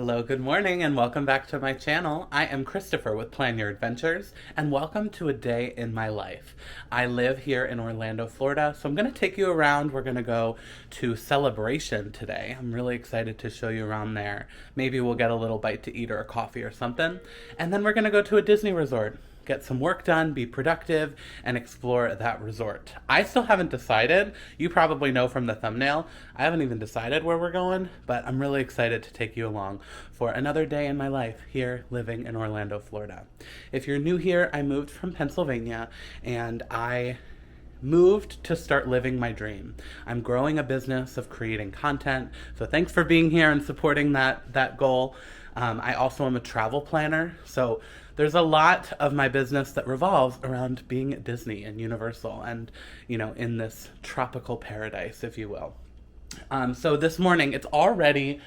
Hello, good morning, and welcome back to my channel. I am Christopher with Plan Your Adventures, and welcome to a day in my life. I live here in Orlando, Florida, so I'm going to take you around. We're going to go to Celebration today. I'm really excited to show you around there. Maybe we'll get a little bite to eat or a coffee or something, and then we're going to go to a Disney resort. Get some work done, be productive, and explore that resort. I still haven't decided. You probably know from the thumbnail. I haven't even decided where we're going, but I'm really excited to take you along for another day in my life here living in Orlando, Florida. If you're new here, I moved from Pennsylvania, and I moved to start living my dream. I'm growing a business of creating content, so thanks for being here and supporting that goal. I also am a travel planner, so there's a lot of my business that revolves around being at Disney and Universal and, in this tropical paradise, if you will. So this morning, it's already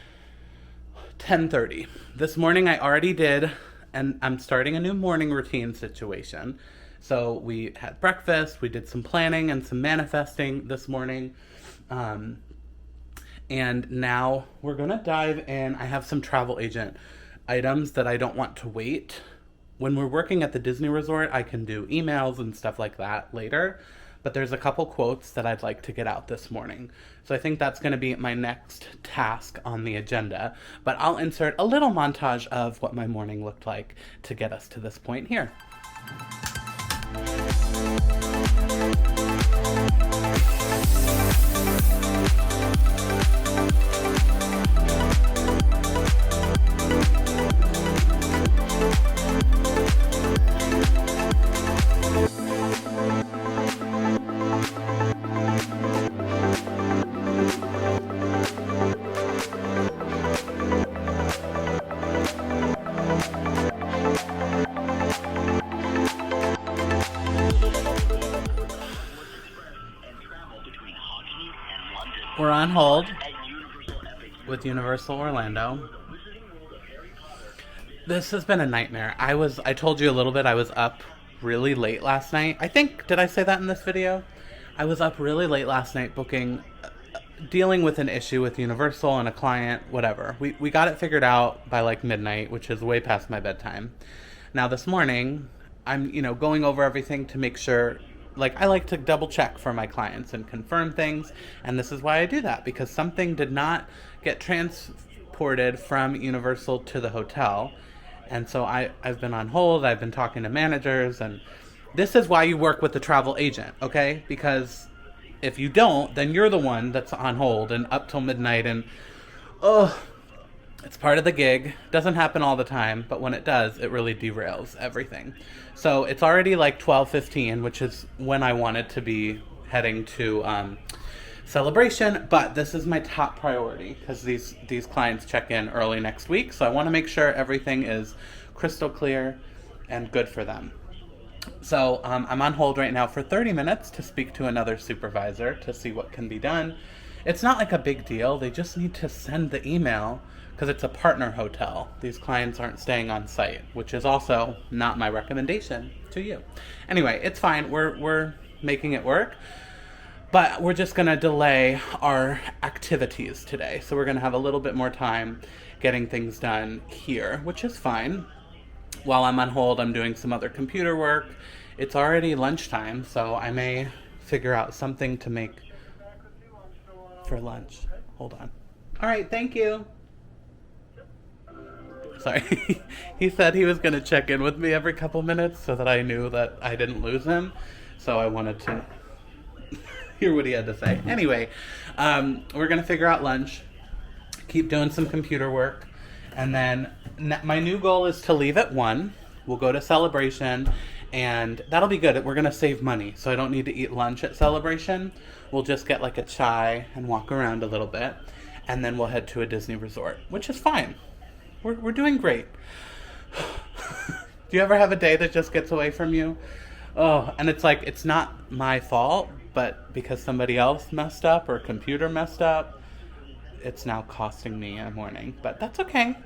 10:30. This morning I already did, and I'm starting a new morning routine situation. So we had breakfast, we did some planning and some manifesting this morning. And now we're gonna dive in. I have some travel agent items that I don't want to wait. When we're working at the Disney resort, I can do emails and stuff like that later, but there's a couple quotes that I'd like to get out this morning. So I think that's gonna be my next task on the agenda, but I'll insert a little montage of what my morning looked like to get us to this point here. We're on hold with Universal Orlando. This has been a nightmare. I told you a little bit, I was up really late last night. Did I say that in this video? I was up really late last night dealing with an issue with Universal and a client, whatever. We got it figured out by like midnight, which is way past my bedtime. Now this morning, I'm, going over everything to make sure. I like to double check for my clients and confirm things, and this is why I do that, because something did not get transported from Universal to the hotel, and so I've been on hold, I've been talking to managers, and this is why you work with the travel agent, okay? Because if you don't, then you're the one that's on hold and up till midnight, and it's part of the gig. Doesn't happen all the time, but when it does, it really derails everything. So it's already like 12:15, which is when I wanted to be heading to Celebration, but this is my top priority because these clients check in early next week, so I want to make sure everything is crystal clear and good for them. So I'm on hold right now for 30 minutes to speak to another supervisor to see what can be done. It's not like a big deal. They just need to send the email because it's a partner hotel. These clients aren't staying on site, which is also not my recommendation to you. Anyway, it's fine. We're making it work, but we're just gonna delay our activities today. So we're gonna have a little bit more time getting things done here, which is fine. While I'm on hold, I'm doing some other computer work. It's already lunchtime, so I may figure out something to make for lunch. Hold on. All right, thank you. Sorry. He said he was going to check in with me every couple minutes so that I knew that I didn't lose him. So I wanted to hear what he had to say. Anyway, we're going to figure out lunch, keep doing some computer work, and then my new goal is to leave at 1. We'll go to Celebration, and that'll be good. We're going to save money, so I don't need to eat lunch at Celebration. We'll just get like a chai and walk around a little bit, and then we'll head to a Disney resort, which is fine. We're doing great. Do you ever have a day that just gets away from you? Oh, and it's like, it's not my fault, but because somebody else messed up or computer messed up, it's now costing me a morning. But that's okay.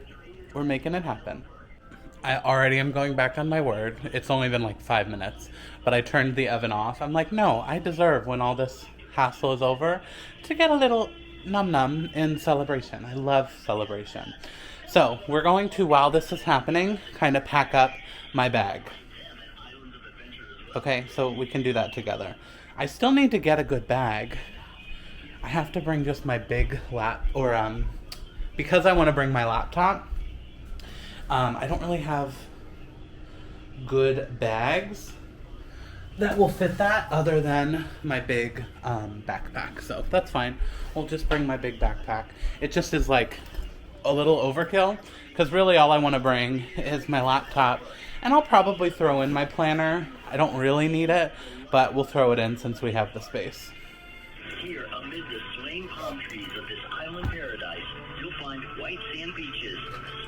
We're making it happen. I already am going back on my word. It's only been like 5 minutes, but I turned the oven off. I'm like, no, I deserve, when all this hassle is over, to get a little num-num in Celebration. I love Celebration. So we're going to, while this is happening, kind of pack up my bag. Okay, so we can do that together. I still need to get a good bag. I have to bring just my big because I want to bring my laptop. I don't really have good bags that will fit that other than my big backpack. So that's fine. We'll just bring my big backpack. It just is like a little overkill because really all I want to bring is my laptop, and I'll probably throw in my planner. I don't really need it, but we'll throw it in since we have the space. Here, amid the swaying palm trees of this island paradise, you'll find white sand beaches,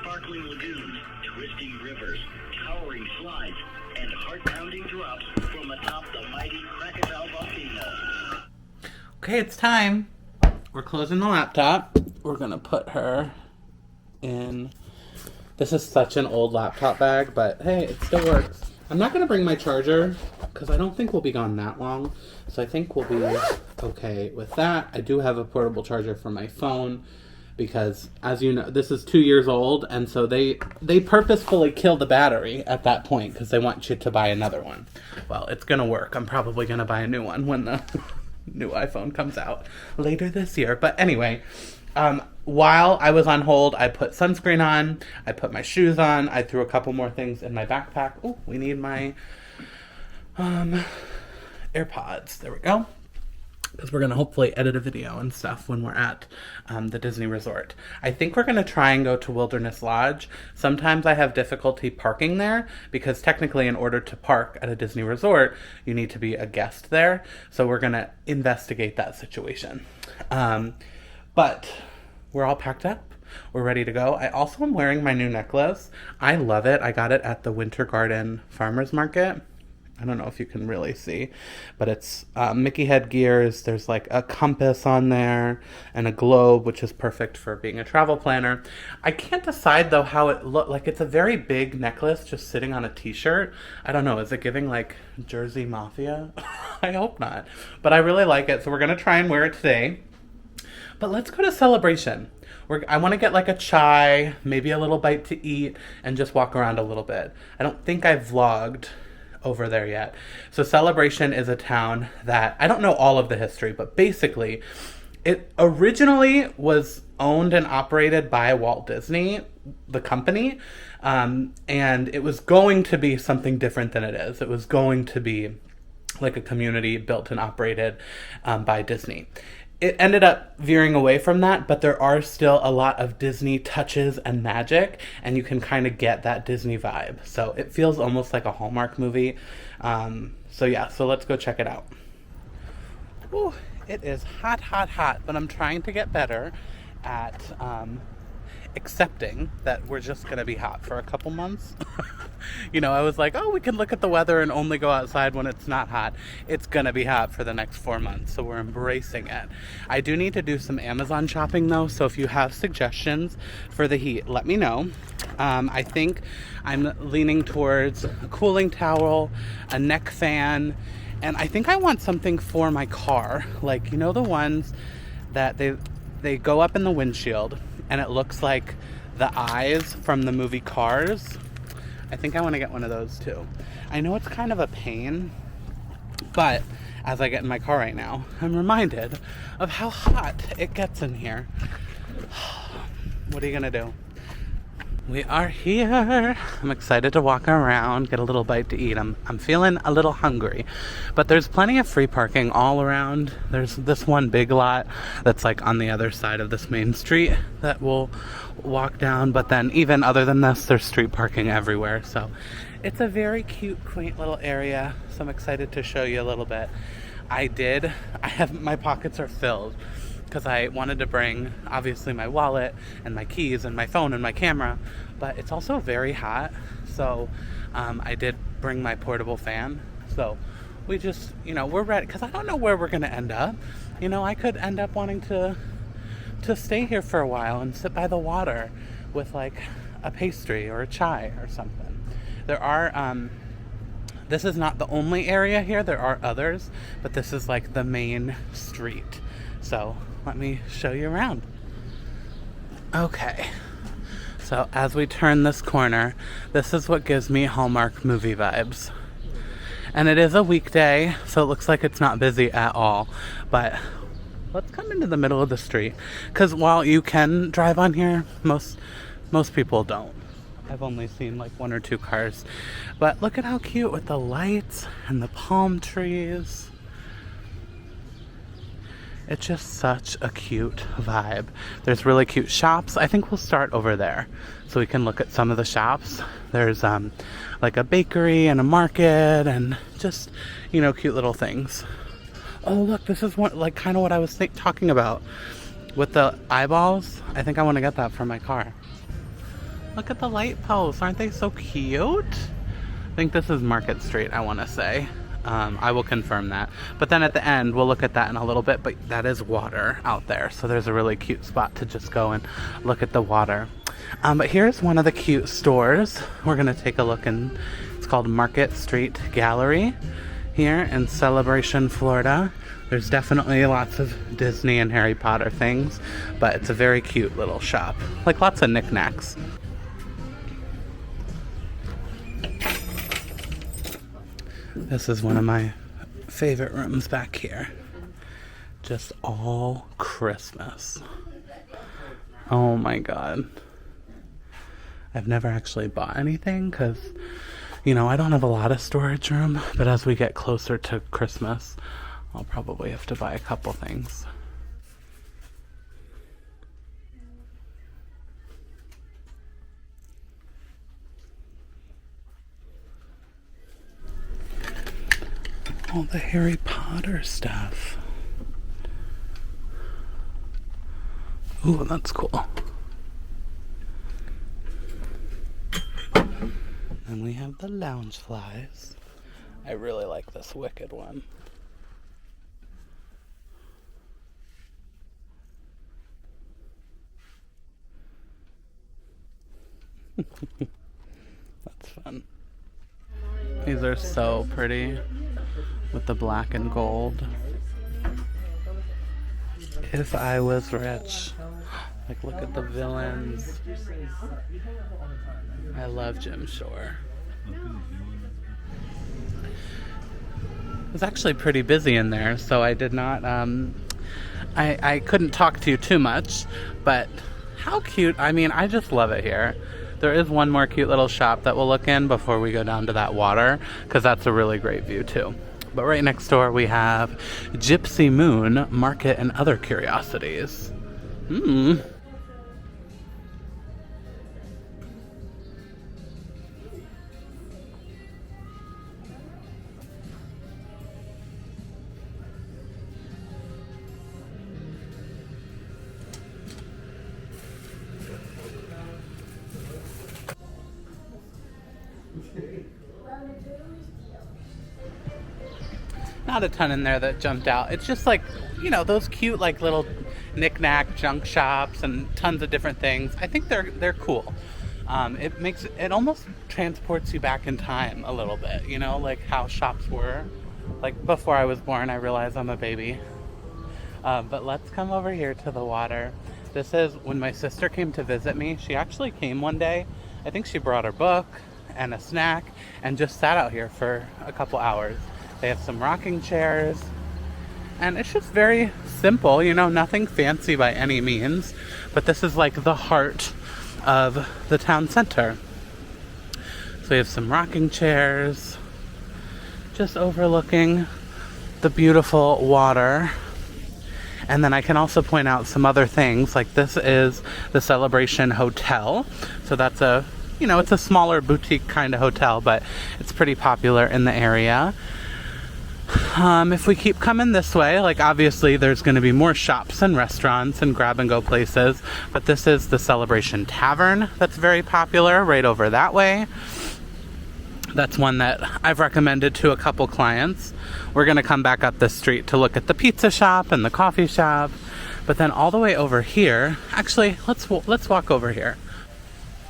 sparkling lagoons, twisting rivers, towering slides, and heart-pounding drops from atop the mighty Krakatoa volcano. Okay, it's time. We're closing the laptop. We're gonna put her in. This is such an old laptop bag, but hey, it still works. I'm not gonna bring my charger because I don't think we'll be gone that long. So I think we'll be okay with that. I do have a portable charger for my phone because, as you know, this is 2 years old, and so they purposefully kill the battery at that point because they want you to buy another one. Well, it's gonna work. I'm probably gonna buy a new one when the new iPhone comes out later this year. But anyway, while I was on hold, I put sunscreen on, I put my shoes on, I threw a couple more things in my backpack. Oh, we need my AirPods. There we go. Because we're going to hopefully edit a video and stuff when we're at the Disney Resort. I think we're going to try and go to Wilderness Lodge. Sometimes I have difficulty parking there because technically in order to park at a Disney Resort, you need to be a guest there. So we're going to investigate that situation. But we're all packed up. We're ready to go. I also am wearing my new necklace. I love it. I got it at the Winter Garden Farmers Market. I don't know if you can really see, but it's Mickey head gears. There's like a compass on there and a globe, which is perfect for being a travel planner. I can't decide though how it looks. Like it's a very big necklace just sitting on a t-shirt. I don't know. Is it giving like Jersey Mafia? I hope not. But I really like it. So we're going to try and wear it today. But let's go to Celebration. I want to get like a chai, maybe a little bite to eat, and just walk around a little bit. I don't think I've vlogged over there yet. So Celebration is a town that, I don't know all of the history, but basically it originally was owned and operated by Walt Disney, the company, and it was going to be something different than it is. It was going to be like a community built and operated by Disney. It ended up veering away from that, but there are still a lot of Disney touches and magic, and you can kind of get that Disney vibe. So it feels almost like a Hallmark movie. So let's go check it out. Ooh, it is hot, hot, hot, but I'm trying to get better at accepting that we're just going to be hot for a couple months. You know, I was like, oh, we can look at the weather and only go outside when it's not hot. It's going to be hot for the next 4 months, so we're embracing it. I do need to do some Amazon shopping, though, so if you have suggestions for the heat, let me know. I think I'm leaning towards a cooling towel, a neck fan, and I think I want something for my car. Like, you know, the ones that they go up in the windshield, and it looks like the eyes from the movie Cars. I think I want to get one of those too. I know it's kind of a pain, but as I get in my car right now, I'm reminded of how hot it gets in here. What are you gonna do? We are here. I'm excited to walk around, get a little bite to eat. I'm feeling a little hungry, but there's plenty of free parking all around. There's this one big lot that's like on the other side of this main street that we'll walk down, but then even other than this, there's street parking everywhere. So it's a very cute, quaint little area. So I'm excited to show you a little bit. My pockets are filled because I wanted to bring, obviously, my wallet and my keys and my phone and my camera, but it's also very hot, so I did bring my portable fan. So we just, we're ready, because I don't know where we're going to end up. I could end up wanting to stay here for a while and sit by the water with, like, a pastry or a chai or something. There are, this is not the only area here, there are others, but this is, like, the main street. So let me show you around. Okay, So as we turn this corner, this is what gives me Hallmark movie vibes. And it is a weekday, so it looks like it's not busy at all. But let's come into the middle of the street, because while you can drive on here, most people don't. I've only seen like 1 or 2 cars. But look at how cute with the lights and the palm trees. It's just such a cute vibe. There's really cute shops. I think we'll start over there so we can look at some of the shops. There's like a bakery and a market and just, you know, cute little things. Oh, look, this is one, like kind of what I was talking about with the eyeballs. I think I want to get that for my car. Look at the light posts. Aren't they so cute? I think this is Market Street, I want to say. I will confirm that. But then at the end, we'll look at that in a little bit, but that is water out there. So there's a really cute spot to just go and look at the water. But here's one of the cute stores. We're going to take a look, and it's called Market Street Gallery here in Celebration, Florida. There's definitely lots of Disney and Harry Potter things, but it's a very cute little shop. Like lots of knickknacks. This is one of my favorite rooms back here. Just all Christmas. Oh my god. I've never actually bought anything because, you know, I don't have a lot of storage room, but as we get closer to Christmas, I'll probably have to buy a couple things. All the Harry Potter stuff. Ooh, that's cool. And we have the lounge flies. I really like this Wicked one. That's fun. These are so pretty with the black and gold. If I was rich. Like, look at the villains. I love Jim Shore. It was actually pretty busy in there, so I did not, I couldn't talk to you too much, but how cute. I mean, I just love it here. There is one more cute little shop that we'll look in before we go down to that water, because that's a really great view too. But right next door we have Gypsy Moon Market and Other Curiosities. Not a ton in there that jumped out. It's just like, you know, those cute like little knick-knack junk shops and tons of different things. I think they're cool. It almost transports you back in time a little bit, you know, like how shops were. Like before I was born, I realized I'm a baby. But let's come over here to the water. This is when my sister came to visit me. She actually came one day. I think she brought her book and a snack and just sat out here for a couple hours. They have some rocking chairs, and it's just very simple, you know, nothing fancy by any means, but this is like the heart of the town center. So we have some rocking chairs, just overlooking the beautiful water. And then I can also point out some other things, like this is the Celebration Hotel. So that's a, you know, it's a smaller boutique kind of hotel, but it's pretty popular in the area. If we keep coming this way, like obviously there's going to be more shops and restaurants and grab and go places, but this is the Celebration Tavern that's very popular right over that way. That's one that I've recommended to a couple clients. We're going to come back up this street to look at the pizza shop and the coffee shop, but then all the way over here, actually let's walk over here.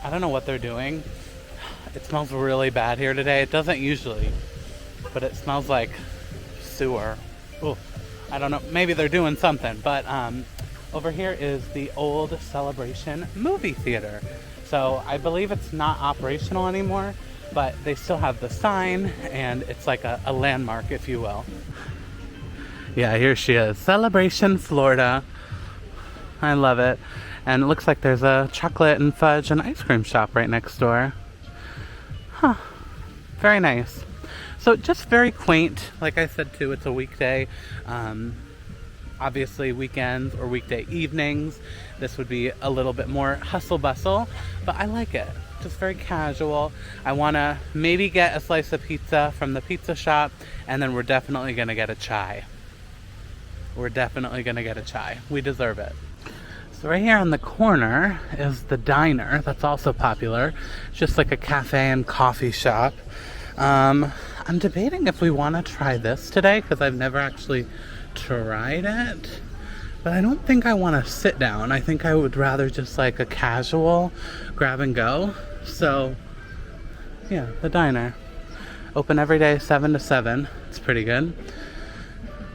I don't know what they're doing. It smells really bad here today. It doesn't usually, but it smells like sewer. Ooh, I don't know, maybe they're doing something, but over here is the old Celebration movie theater. So I believe it's not operational anymore, but they still have the sign, and it's like a landmark, if you will. Yeah, here she is. Celebration Florida. I love it. And it looks like there's a chocolate and fudge and ice cream shop right next door. Huh. Very nice. So just very quaint. Like I said too, it's a weekday. Obviously weekends or weekday evenings, this would be a little bit more hustle bustle, but I like it. Just very casual. I want to maybe get a slice of pizza from the pizza shop, and then we're definitely going to get a chai. We're definitely going to get a chai. We deserve it. So right here on the corner is the diner that's also popular. It's just like a cafe and coffee shop. I'm debating if we want to try this today because I've never actually tried it. But I don't think I want to sit down. I think I would rather just like a casual grab and go. So yeah, the diner. Open every day 7 to 7. It's pretty good.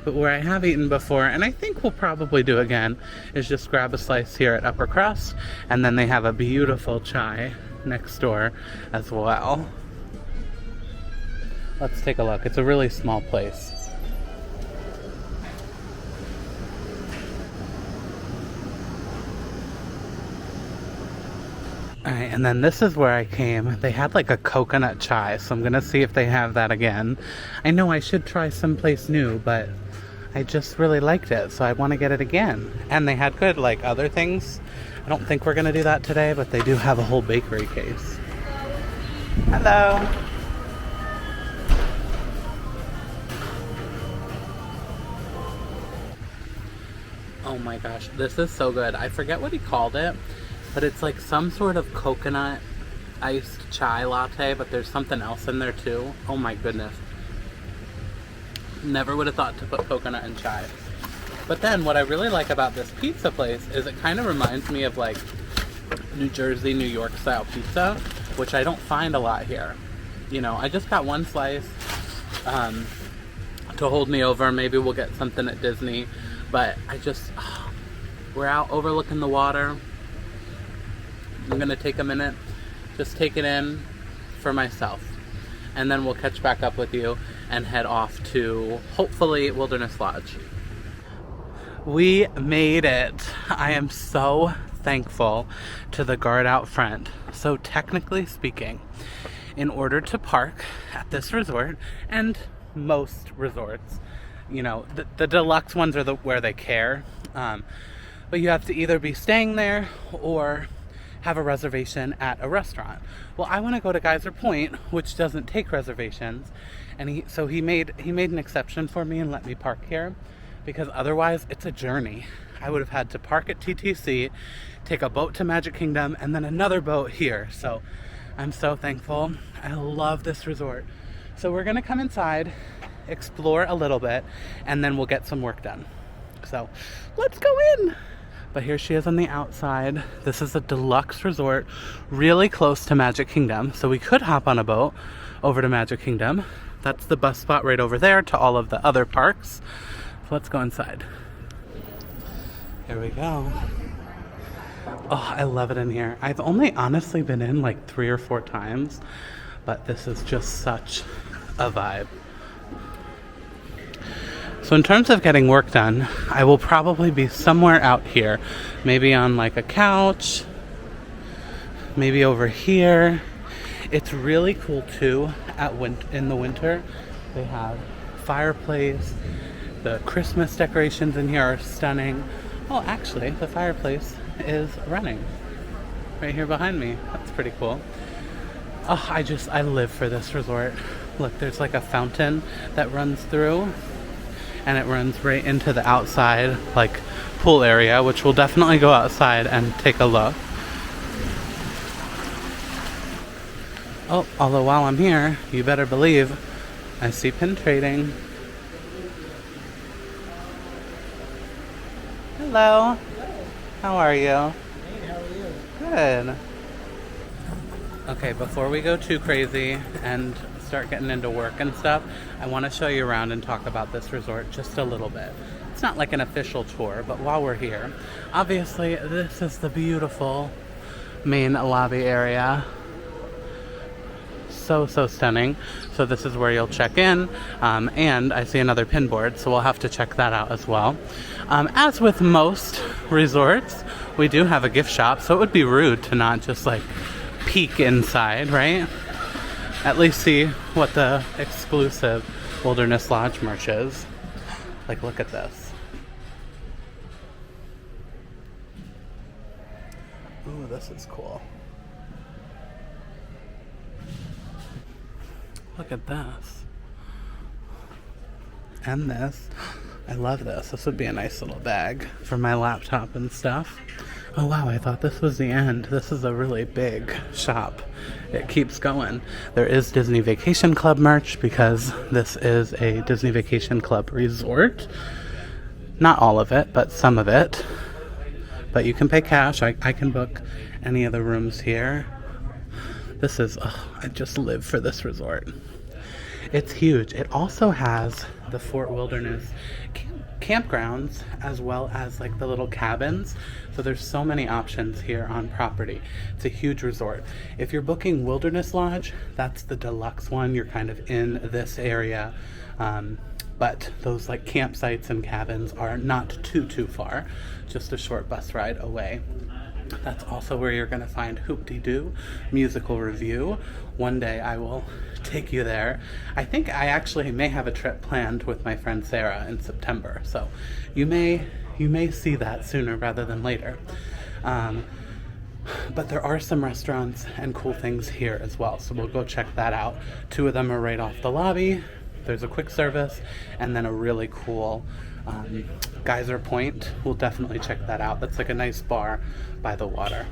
But where I have eaten before, and I think we'll probably do again, is just grab a slice here at Upper Crust, and then they have a beautiful chai next door as well. Let's take a look. It's a really small place. Alright, and then this is where I came. They had like a coconut chai, so I'm gonna see if they have that again. I know I should try someplace new, but I just really liked it, so I want to get it again. And they had good like other things. I don't think we're gonna do that today, but they do have a whole bakery case. Hello. Oh my gosh, this is so good. I forget what he called it, but it's like some sort of coconut iced chai latte, but there's something else in there too. Oh my goodness. Never would have thought to put coconut in chai. But then what I really like about this pizza place is it kind of reminds me of like New Jersey, New York style pizza, which I don't find a lot here. You know, I just got one slice to hold me over. Maybe we'll get something at Disney, but we're out overlooking the water. I'm gonna take a minute, just take it in for myself, and then we'll catch back up with you and head off to, hopefully, Wilderness Lodge. We made it. I am so thankful to the guard out front. So technically speaking, in order to park at this resort, and most resorts, you know, the deluxe ones are where they care, but you have to either be staying there or have a reservation at a restaurant. Well, I want to go to Geyser Point, which doesn't take reservations, and he made an exception for me and let me park here, because otherwise it's a journey. I would have had to park at TTC, take a boat to Magic Kingdom, and then another boat here. So I'm so thankful. I love this resort. So we're gonna come inside, explore a little bit, and then we'll get some work done. So let's go in. But here she is on the outside. This is a deluxe resort, really close to Magic Kingdom. So we could hop on a boat over to Magic Kingdom. That's the bus spot right over there to all of the other parks. So let's go inside. Here we go. Oh, I love it in here. I've only honestly been in like 3 or 4 times, but this is just such a vibe. So in terms of getting work done, I will probably be somewhere out here. Maybe on like a couch, maybe over here. It's really cool too in the winter. They have fireplace. The Christmas decorations in here are stunning. Oh, actually, the fireplace is running right here behind me. That's pretty cool. Oh, I live for this resort. Look, there's like a fountain that runs through, and it runs right into the outside like pool area, which we'll definitely go outside and take a look. Oh, although while I'm here, you better believe I see pin trading. Hello. How are you? Hey, how are you? Good. Okay, before we go too crazy and start getting into work and stuff, I want to show you around and talk about this resort just a little bit. It's not like an official tour, but while we're here, obviously this is the beautiful main lobby area. So stunning. So this is where you'll check in, and I see another pin board, so we'll have to check that out as well. As with most resorts, we do have a gift shop, so it would be rude to not just like peek inside, right? At least see what the exclusive Wilderness Lodge merch is. Like, look at this. Ooh, this is cool. Look at this. And this. I love this. This would be a nice little bag for my laptop and stuff. Oh wow, I thought this was the end. This is a really big shop. It keeps going. There is Disney Vacation Club merch because this is a Disney Vacation Club resort. Not all of it, but some of it. But you can pay cash. I can book any of the rooms here. This is, I just live for this resort. It's huge. It also has the Fort Wilderness campgrounds as well as like the little cabins. So there's so many options here on property. It's a huge resort. If you're booking Wilderness Lodge, that's the deluxe one. You're kind of in this area. But those like campsites and cabins are not too far. Just a short bus ride away. That's also where you're going to find Hoop-Dee-Doo Musical Review. One day I will take you there. I think I actually may have a trip planned with my friend Sarah in September, so you may see that sooner rather than later. But there are some restaurants and cool things here as well, so we'll go check that out. 2 of them are right off the lobby. There's a quick service and then a really cool Geyser Point. We'll definitely check that out. That's like a nice bar by the water.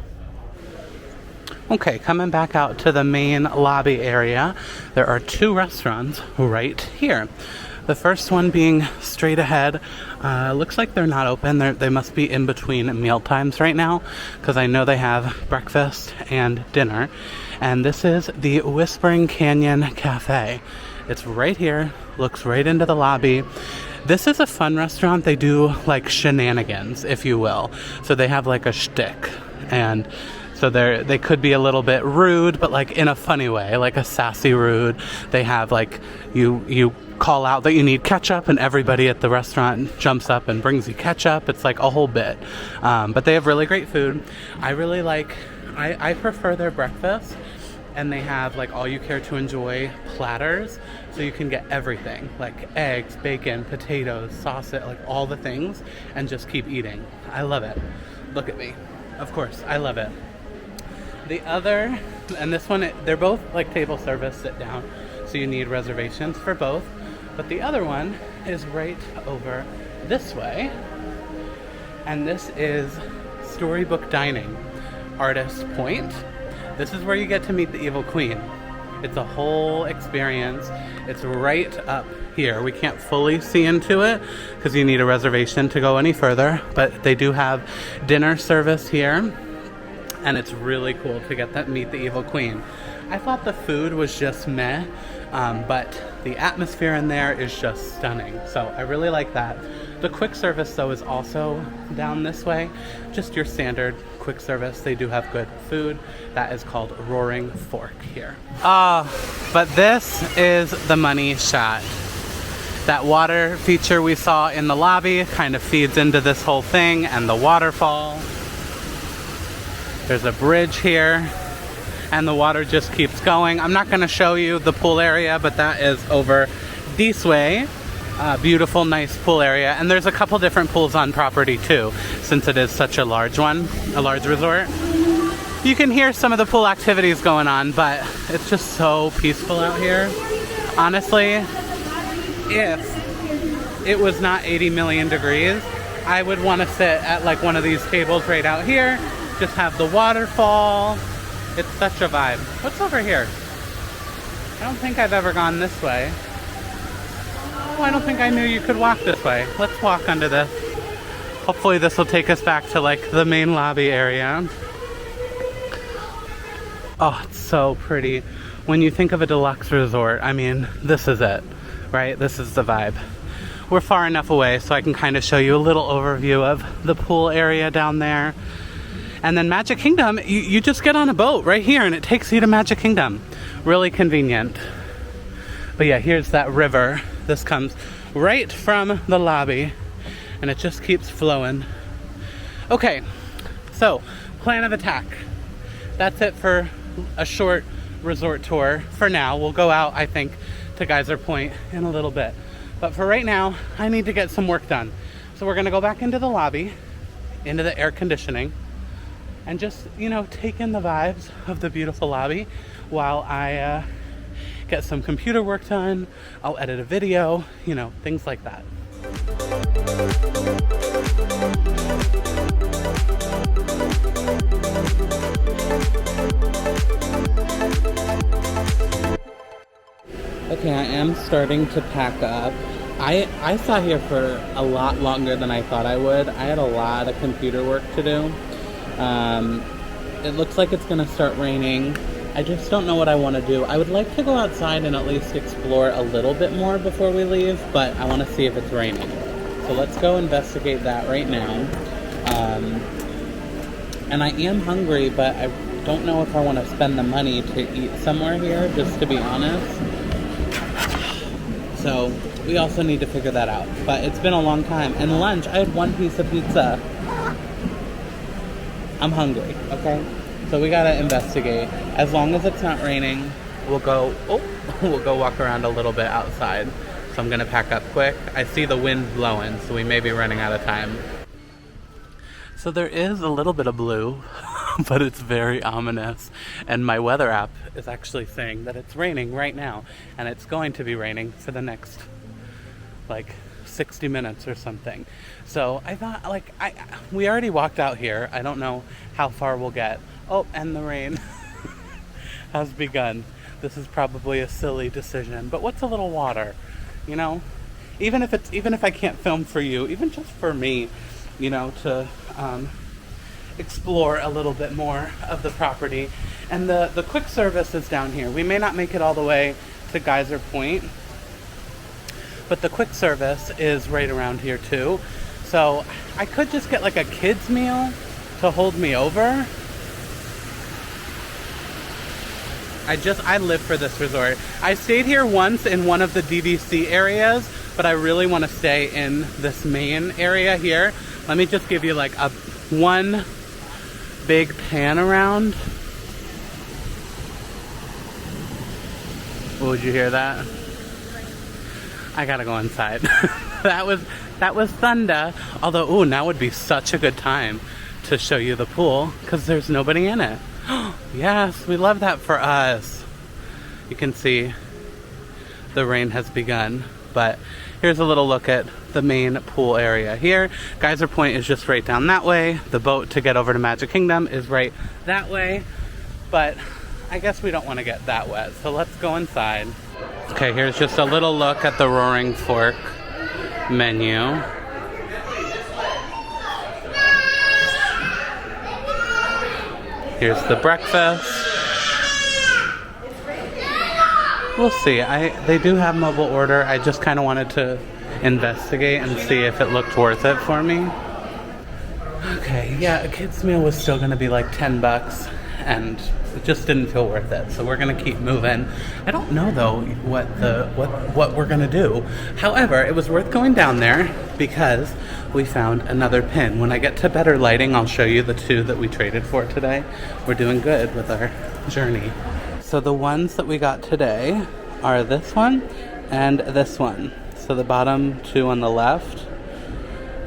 Okay, coming back out to the main lobby area, there are 2 restaurants right here. The first one being straight ahead. Looks like they're not open. They must be in between meal times right now because I know they have breakfast and dinner. And this is the Whispering Canyon Cafe. It's right here, looks right into the lobby. This is a fun restaurant. They do like shenanigans, if you will. So they have like a shtick, and so they could be a little bit rude, but like in a funny way, like a sassy rude. They have like you call out that you need ketchup, and everybody at the restaurant jumps up and brings you ketchup. It's like a whole bit, but they have really great food. I really like. I prefer their breakfast. And they have like all you care to enjoy platters, so you can get everything like eggs, bacon, potatoes, sausage, like all the things, and just keep eating. I love it. Look at me. Of course, I love it. The other, and this one, they're both like table service, sit down, so you need reservations for both. But the other one is right over this way, and this is Storybook Dining, Artist Point. This is where you get to meet the Evil Queen. It's a whole experience. It's right up here. We can't fully see into it because you need a reservation to go any further, but they do have dinner service here, and it's really cool to get that meet the Evil Queen. I thought the food was just meh, but the atmosphere in there is just stunning. So I really like that. The quick service, though, is also down this way. Just your standard quick service. They do have good food. That is called Roaring Fork here. But this is the money shot. That water feature we saw in the lobby kind of feeds into this whole thing, and the waterfall. There's a bridge here, and the water just keeps going. I'm not going to show you the pool area, but that is over this way. Beautiful, nice pool area. And there's a couple different pools on property too, since it is such a large one, a large resort. You can hear some of the pool activities going on, but it's just so peaceful out here. Honestly, if it was not 80 million degrees, I would want to sit at like one of these tables right out here, just have the waterfall. It's such a vibe. What's over here? I don't think I've ever gone this way. Oh, I don't think I knew you could walk this way. Let's walk under this. Hopefully this will take us back to like the main lobby area. Oh, it's so pretty. When you think of a deluxe resort, I mean, this is it, right? This is the vibe. We're far enough away so I can kind of show you a little overview of the pool area down there. And then Magic Kingdom, you just get on a boat right here and it takes you to Magic Kingdom. Really convenient. But yeah, here's that river. This comes right from the lobby and it just keeps flowing. Okay, so plan of attack. That's it for a short resort tour for now. We'll go out, I think, to Geyser Point in a little bit. But for right now, I need to get some work done. So we're gonna go back into the lobby, into the air conditioning, and just, you know, take in the vibes of the beautiful lobby while I get some computer work done. I'll edit a video, you know, things like that. Okay, I am starting to pack up. I sat here for a lot longer than I thought I would. I had a lot of computer work to do. It looks like it's gonna start raining. I just don't know what I want to do. I would like to go outside and at least explore a little bit more before we leave, but I want to see if it's raining. So let's go investigate that right now. And I am hungry, but I don't know if I want to spend the money to eat somewhere here, just to be honest. So we also need to figure that out. But it's been a long time. And lunch, I had one piece of pizza. I'm hungry, okay? So we gotta investigate. As long as it's not raining, we'll go walk around a little bit outside. So I'm gonna pack up quick. I see the wind blowing, so we may be running out of time. So there is a little bit of blue, but it's very ominous. And my weather app is actually saying that it's raining right now. And it's going to be raining for the next, like, 60 minutes or something. So I thought, like, we already walked out here. I don't know how far we'll get. Oh, and the rain has begun. This is probably a silly decision, but what's a little water, you know? Even if I can't film for you, even just for me, you know, to explore a little bit more of the property. And the quick service is down here. We may not make it all the way to Geyser Point, but the quick service is right around here too. So I could just get like a kid's meal to hold me over. I live for this resort. I stayed here once in one of the DVC areas, but I really want to stay in this main area here. Let me just give you like one big pan around. Oh, did you hear that? I gotta go inside. That was thunder. Although, ooh, now would be such a good time to show you the pool because there's nobody in it. Yes, we love that for us. You can see the rain has begun, but here's a little look at the main pool area here. Geyser Point is just right down that way. The boat to get over to Magic Kingdom is right that way, but I guess we don't want to get that wet, so let's go inside. Okay, here's just a little look at the Roaring Fork menu. Here's the breakfast. We'll see. They do have mobile order. I just kind of wanted to investigate and see if it looked worth it for me. Okay, yeah, a kid's meal was still going to be like $10, and it just didn't feel worth it. So we're going to keep moving. I don't know though what we're going to do. However, it was worth going down there because we found another pin. When I get to better lighting, I'll show you the two that we traded for today. We're doing good with our journey. So the ones that we got today are this one and this one. So the bottom two on the left.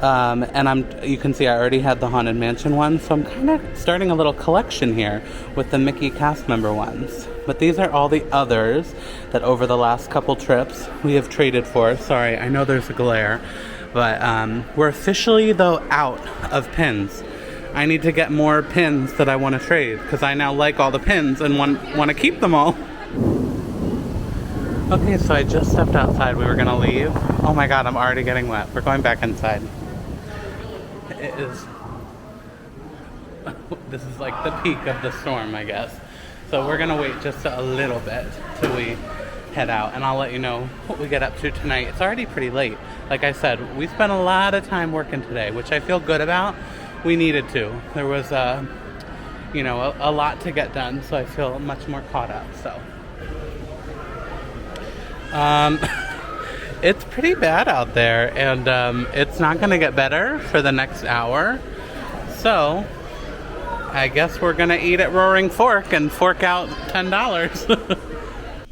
And you can see I already had the Haunted Mansion one, so I'm kind of starting a little collection here with the Mickey cast member ones. But these are all the others that over the last couple trips we have traded for. Sorry, I know there's a glare, but we're officially though out of pins. I need to get more pins that I want to trade because I now like all the pins and want to keep them all. Okay, so I just stepped outside. We were gonna leave. Oh my god, I'm already getting wet. We're going back inside. This is like the peak of the storm, I guess. So we're gonna wait just a little bit till we head out, and I'll let you know what we get up to tonight. It's already pretty late. Like I said, we spent a lot of time working today, which I feel good about. We needed to. There was you know, a lot to get done, so I feel much more caught up. So, it's pretty bad out there, and it's not going to get better for the next hour. So, I guess we're going to eat at Roaring Fork and fork out $10.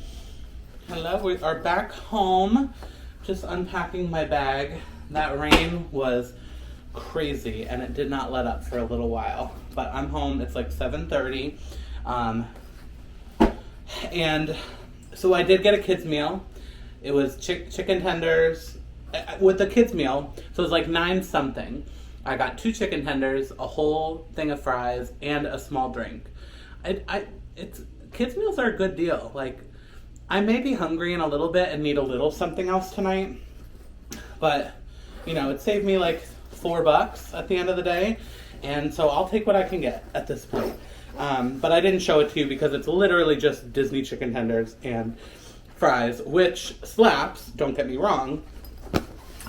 Hello, we are back home. Just unpacking my bag. That rain was crazy, and it did not let up for a little while. But I'm home. It's like 7:30. And so I did get a kids meal. It was chicken tenders with the kids meal. So it was like 9 something. I got 2 chicken tenders, a whole thing of fries, and a small drink. Kids meals are a good deal. Like, I may be hungry in a little bit and need a little something else tonight, but you know, it saved me like $4 at the end of the day, and so I'll take what I can get at this point. But I didn't show it to you because it's literally just Disney chicken tenders and fries, which slaps, don't get me wrong,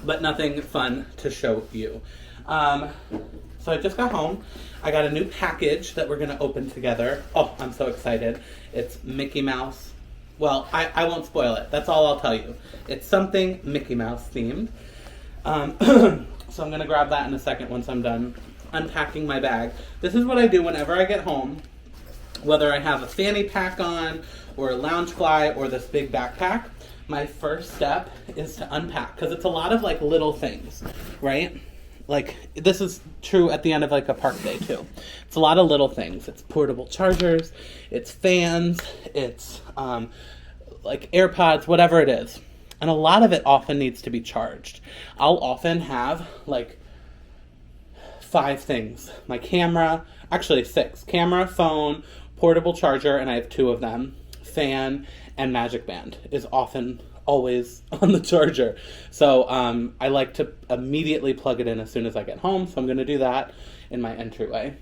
but nothing fun to show you. So I just got home. I got a new package that we're going to open together. Oh, I'm so excited. It's Mickey Mouse. Well, I won't spoil it. That's all I'll tell you. It's something Mickey Mouse themed. So I'm going to grab that in a second once I'm done unpacking my bag. This is what I do whenever I get home, whether I have a fanny pack on or a Loungefly or this big backpack. My first step is to unpack, because it's a lot of like little things, right? Like, this is true at the end of like a park day too. It's a lot of little things. It's portable chargers, it's fans, it's like AirPods, whatever it is. And a lot of it often needs to be charged. I'll often have like 5 things. My camera, actually 6. Camera, phone, portable charger, and I have 2 of them. Fan and Magic Band is often always on the charger. So I like to immediately plug it in as soon as I get home. So I'm going to do that in my entryway.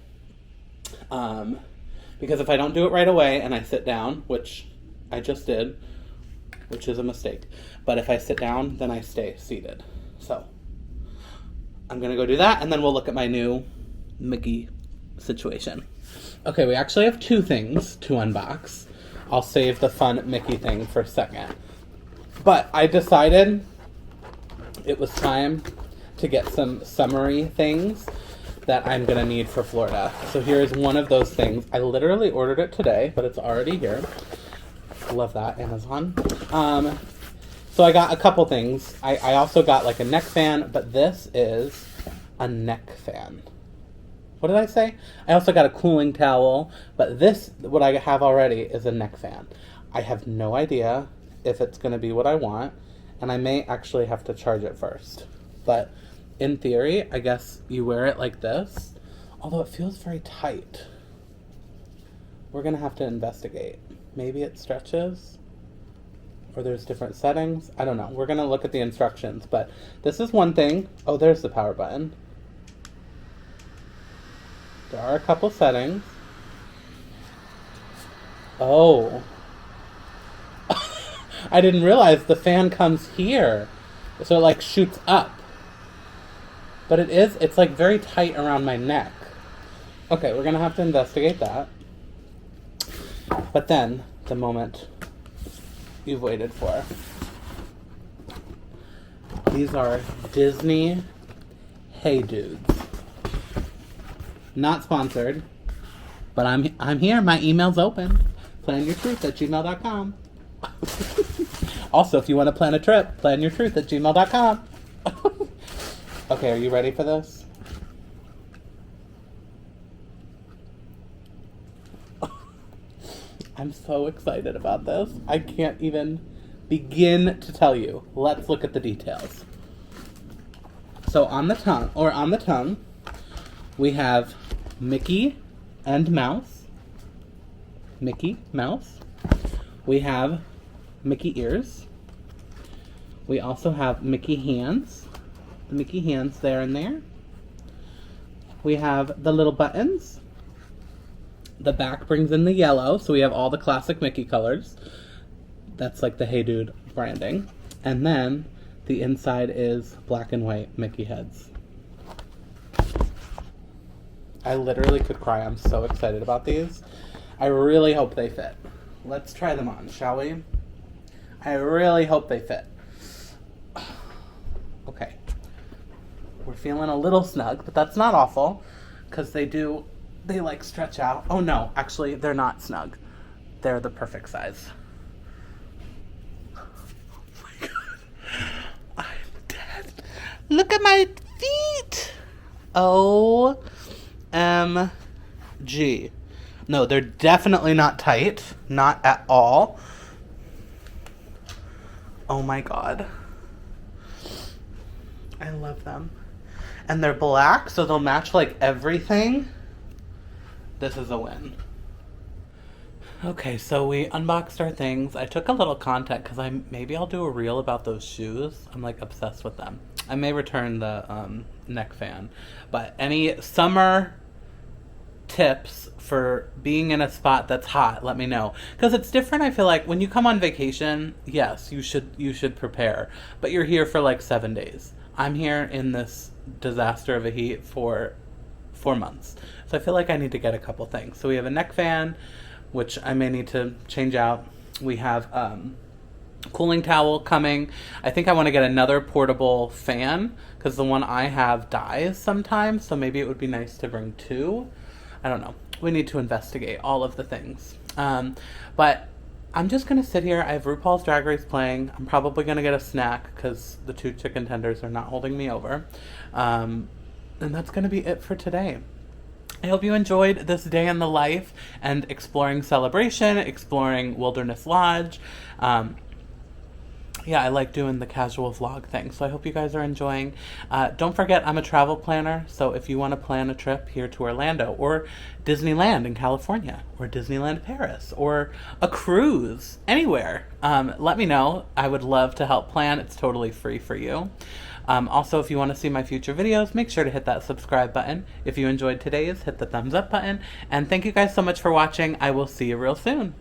Because if I don't do it right away and I sit down, which I just did, which is a mistake, but if I sit down, then I stay seated. So I'm going to go do that, and then we'll look at my new Mickey situation. Okay, we actually have 2 things to unbox. I'll save the fun Mickey thing for a second. But I decided it was time to get some summery things that I'm going to need for Florida. So here's one of those things. I literally ordered it today, but it's already here. Love that, Amazon. So I got a couple things. I also got like a neck fan, but this is a neck fan. What did I say? I also got a cooling towel, but this, what I have already, is a neck fan. I have no idea if it's going to be what I want, and I may actually have to charge it first. But in theory, I guess you wear it like this, although it feels very tight. We're going to have to investigate. Maybe it stretches, or there's different settings. I don't know. We're going to look at the instructions, but this is one thing. Oh, there's the power button. There are a couple settings. Oh. I didn't realize the fan comes here. So it like shoots up. But it's like very tight around my neck. Okay, we're going to have to investigate that. But then, the moment you've waited for. These are Disney Hey Dudes. Not sponsored, but I'm here. My email's open. planyourtruth@gmail.com. Also, if you want to plan a trip, planyourtruth@gmail.com. Okay, are you ready for this? I'm so excited about this. I can't even begin to tell you. Let's look at the details. So on the tongue, we have Mickey and Mouse. Mickey, Mouse. We have Mickey ears. We also have Mickey hands. The Mickey hands there and there. We have the little buttons. The back brings in the yellow, so we have all the classic Mickey colors. That's like the Hey Dude branding. And then the inside is black and white Mickey heads. I literally could cry. I'm so excited about these. I really hope they fit. Let's try them on, shall we? I really hope they fit. Okay. We're feeling a little snug, but that's not awful because they like stretch out. Oh no, actually they're not snug. They're the perfect size. Oh my God. I'm dead. Look at my feet. OMG. No, they're definitely not tight. Not at all. Oh my God. I love them. And they're black, so they'll match like everything. This is a win. Okay, so we unboxed our things. I took a little content because maybe I'll do a reel about those shoes. I'm like obsessed with them. I may return the neck fan. But any summer tips for being in a spot that's hot, let me know, because it's different. I feel like when you come on vacation, yes, you should prepare, but you're here for like 7 days. I'm here in this disaster of a heat for 4 months, so I feel like I need to get a couple things. So we have a neck fan, which I may need to change out. We have cooling towel coming. I think I want to get another portable fan because the one I have dies sometimes, so maybe it would be nice to bring two. I don't know. We need to investigate all of the things. But I'm just going to sit here. I have RuPaul's Drag Race playing. I'm probably going to get a snack because the 2 chicken tenders are not holding me over. And that's going to be it for today. I hope you enjoyed this day in the life and exploring Celebration, exploring Wilderness Lodge. Yeah, I like doing the casual vlog thing, so I hope you guys are enjoying. Don't forget, I'm a travel planner, so if you want to plan a trip here to Orlando, or Disneyland in California, or Disneyland Paris, or a cruise, anywhere, let me know. I would love to help plan. It's totally free for you. Also, if you want to see my future videos, make sure to hit that subscribe button. If you enjoyed today's, hit the thumbs up button. And thank you guys so much for watching. I will see you real soon.